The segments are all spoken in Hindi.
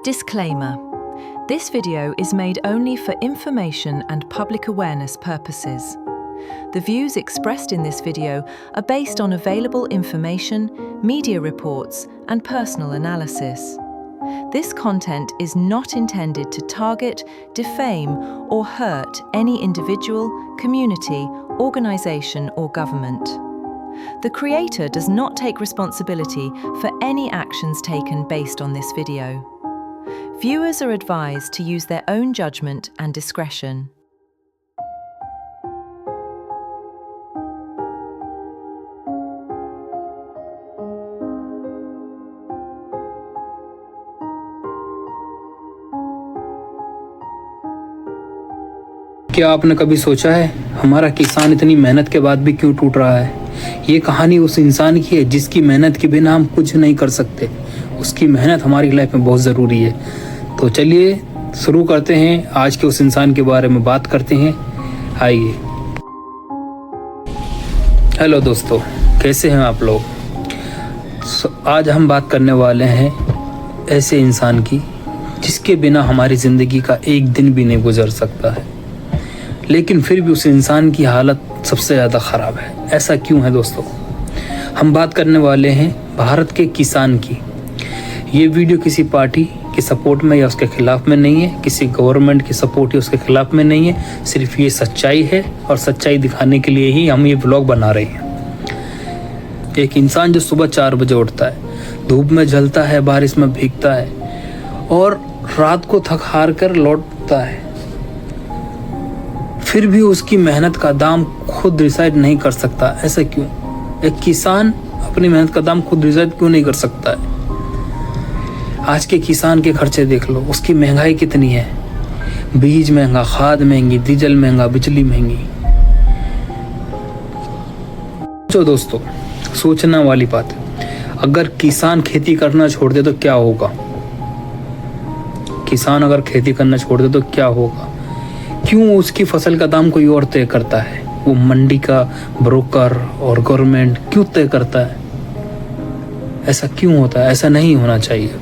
Disclaimer. This video is made only for information and public awareness purposes. The views expressed in this video are based on available information, media reports, and personal analysis. This content is not intended to target, defame, or hurt any individual, community, organization, or government. The creator does not take responsibility for any actions taken based on this video. Viewers are advised to use their own judgment and discretion. क्या आपने कभी सोचा है हमारा किसान इतनी मेहनत के बाद भी क्यों टूट रहा है? ये कहानी उस इंसान की है जिसकी मेहनत के बिना हम कुछ नहीं कर सकते। उसकी मेहनत हमारी लाइफ में बहुत ज़रूरी है। तो चलिए शुरू करते हैं, आज के उस इंसान के बारे में बात करते हैं। आइए। हेलो दोस्तों, कैसे हैं आप लोग? आज हम बात करने वाले हैं ऐसे इंसान की जिसके बिना हमारी ज़िंदगी का एक दिन भी नहीं गुजर सकता है, लेकिन फिर भी उस इंसान की हालत सबसे ज़्यादा ख़राब है। ऐसा क्यों है दोस्तों? हम बात करने वाले हैं भारत के किसान की। ये वीडियो किसी पार्टी के सपोर्ट में या उसके खिलाफ में नहीं है, किसी गवर्नमेंट की सपोर्ट या उसके खिलाफ में नहीं है। सिर्फ ये सच्चाई है और सच्चाई दिखाने के लिए ही हम ये व्लॉग बना रहे हैं। एक इंसान जो सुबह 4 बजे उठता है, धूप में जलता है, बारिश में भीगता है और रात को थक हार कर लौटता है, फिर भी उसकी मेहनत का दाम खुद डिसाइड नहीं कर सकता। ऐसा क्यों? एक किसान अपनी मेहनत का दाम खुद डिसाइड क्यों नहीं कर सकता है? आज के किसान के खर्चे देख लो, उसकी महंगाई कितनी है। बीज महंगा, खाद महंगी, डीजल महंगा, बिजली महंगी। जो दोस्तों, सोचना वाली बात है। अगर किसान खेती करना छोड़ दे तो क्या होगा? किसान अगर खेती करना छोड़ दे तो क्या होगा? क्यों उसकी फसल का दाम कोई और तय करता है? वो मंडी का ब्रोकर और गवर्नमेंट क्यों तय करता है? ऐसा क्यों होता है? ऐसा नहीं होना चाहिए।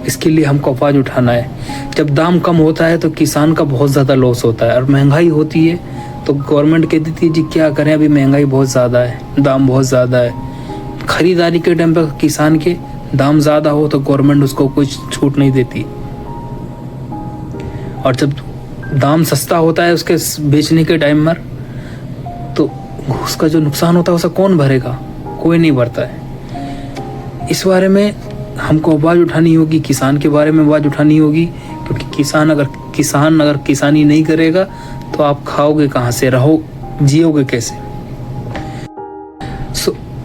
इसके लिए हमको आवाज़ उठाना है। जब दाम कम होता है तो किसान का बहुत ज़्यादा लॉस होता है, और महंगाई होती है तो गवर्नमेंट कहती थी जी क्या करें, अभी महंगाई बहुत ज़्यादा है, दाम बहुत ज़्यादा है। खरीदारी के टाइम पर किसान के दाम ज़्यादा हो तो गवर्नमेंट उसको कुछ छूट नहीं देती, और जब दाम सस्ता होता है उसके बेचने के टाइम पर तो उसका जो नुकसान होता है उसे कौन भरेगा? कोई नहीं भरता है। इस बारे में हमको आवाज़ उठानी होगी, किसान के बारे में आवाज़ उठानी होगी, क्योंकि किसान अगर किसानी नहीं करेगा तो आप खाओगे कहाँ से, जियोगे कैसे?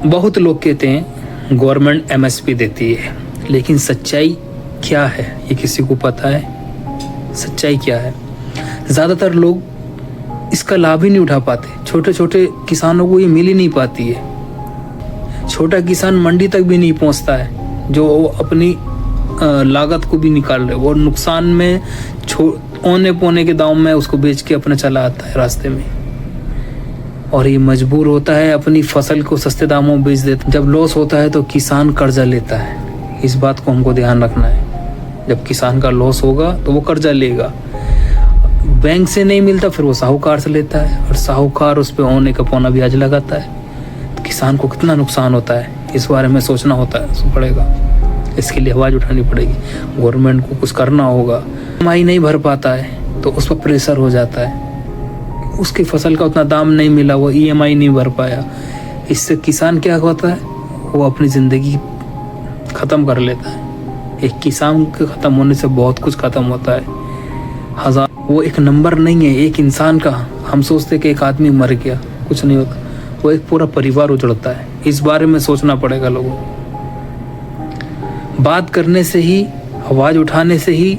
बहुत लोग कहते हैं गवर्नमेंट MSP देती है, लेकिन सच्चाई क्या है ये किसी को पता है? सच्चाई क्या है? ज़्यादातर लोग इसका लाभ ही नहीं उठा पाते। छोटे छोटे किसानों को ये मिल ही नहीं पाती है। छोटा किसान मंडी तक भी नहीं पहुंचता है, जो वो अपनी लागत को भी निकाल रहे, वो नुकसान में औने पौने के दाम में उसको बेच के अपना चला आता है रास्ते में, और ये मजबूर होता है अपनी फसल को सस्ते दामों में बेच देता। जब लॉस होता है तो किसान कर्जा लेता है। इस बात को हमको ध्यान रखना है। जब किसान का लॉस होगा तो वो कर्जा लेगा, बैंक से नहीं मिलता फिर वो साहूकार से लेता है, और साहूकार उस पर औने का पौना ब्याज लगाता है। तो किसान को कितना नुकसान होता है, इस बारे में सोचना पड़ेगा। इसके लिए आवाज़ उठानी पड़ेगी। गवर्नमेंट को कुछ करना होगा। EMI नहीं भर पाता है तो उस पर प्रेशर हो जाता है, उसकी फसल का उतना दाम नहीं मिला, वो EMI नहीं भर पाया। इससे किसान क्या होता है, वो अपनी ज़िंदगी ख़त्म कर लेता है। एक किसान के ख़त्म होने से बहुत कुछ ख़त्म होता है। वो एक नंबर नहीं है एक इंसान का। हम सोचते कि एक आदमी मर गया, कुछ नहीं होता, वो एक पूरा परिवार उजड़ता है। इस बारे में सोचना पड़ेगा लोगों को। बात करने से ही, आवाज़ उठाने से ही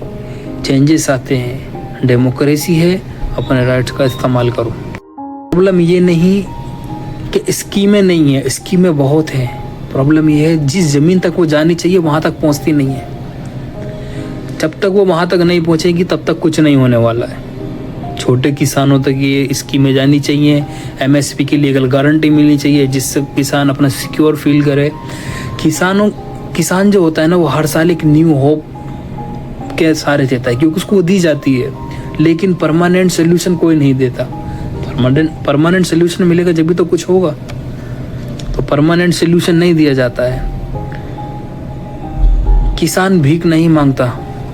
चेंजेस आते हैं। डेमोक्रेसी है, अपने राइट्स का इस्तेमाल करो। प्रॉब्लम ये नहीं कि स्कीमें नहीं है, स्कीमें बहुत हैं। प्रॉब्लम ये है जिस ज़मीन तक वो जानी चाहिए वहाँ तक पहुँचती नहीं है। जब तक वो वहाँ तक नहीं पहुँचेगी तब तक कुछ नहीं होने वाला है। छोटे किसानों तक ये स्कीमें जानी चाहिए। MSP की लीगल गारंटी मिलनी चाहिए जिससे किसान अपना सिक्योर फील करे। किसान जो होता है ना, वो हर साल एक न्यू होप के सहारे देता है, क्योंकि उसको दी जाती है, लेकिन परमानेंट सोल्यूशन कोई नहीं देता। परमानेंट सोल्यूशन मिलेगा जब भी तो कुछ होगा, तो परमानेंट सोल्यूशन नहीं दिया जाता है। किसान भीख नहीं मांगता,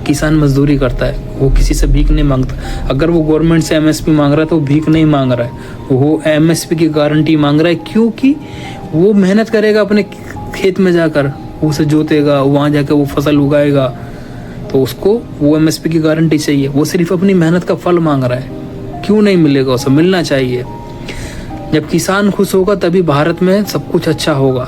किसान मजदूरी करता है, वो किसी से भीख नहीं मांगता। अगर वो गवर्नमेंट से एमएसपी मांग रहा है तो वो भीख नहीं मांग रहा है, वो एमएसपी की गारंटी मांग रहा है, क्योंकि वो मेहनत करेगा अपने खेत में जाकर, उसे जोतेगा, वहाँ जाकर वो फसल उगाएगा, तो उसको वो एमएसपी की गारंटी चाहिए। वो सिर्फ अपनी मेहनत का फल मांग रहा है, क्यों नहीं मिलेगा, उसे मिलना चाहिए। जब किसान खुश होगा तभी भारत में सब कुछ अच्छा होगा,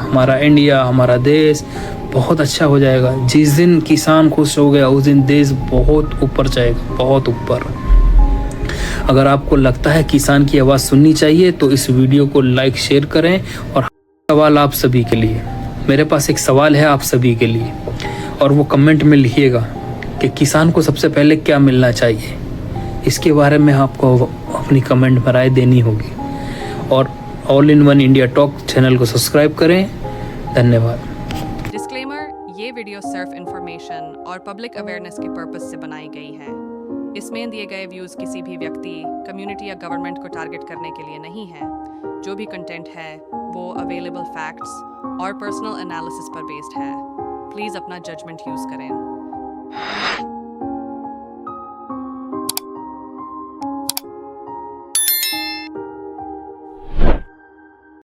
हमारा इंडिया, हमारा देश बहुत अच्छा हो जाएगा। जिस दिन किसान खुश हो गया उस दिन देश बहुत ऊपर जाएगा, बहुत ऊपर। अगर आपको लगता है किसान की आवाज़ सुननी चाहिए तो इस वीडियो को लाइक शेयर करें। और सवाल आप सभी के लिए, मेरे पास एक सवाल है आप सभी के लिए, और वो कमेंट में लिखिएगा कि किसान को सबसे पहले क्या मिलना चाहिए। इसके बारे में आपको अपनी कमेंट में राय देनी होगी। और all in one India talk channel को सब्सक्राइब करें। धन्यवाद। डिस्क्लेमर, ये वीडियो सिर्फ इंफॉर्मेशन और पब्लिक अवेयरनेस के पर्पस से बनाई गई है। इसमें दिए गए व्यूज़ किसी भी व्यक्ति, कम्युनिटी या गवर्नमेंट को टारगेट करने के लिए नहीं है। जो भी कंटेंट है वो अवेलेबल फैक्ट्स और पर्सनल एनालिसिस पर बेस्ड है। प्लीज़ अपना जजमेंट यूज़ करें।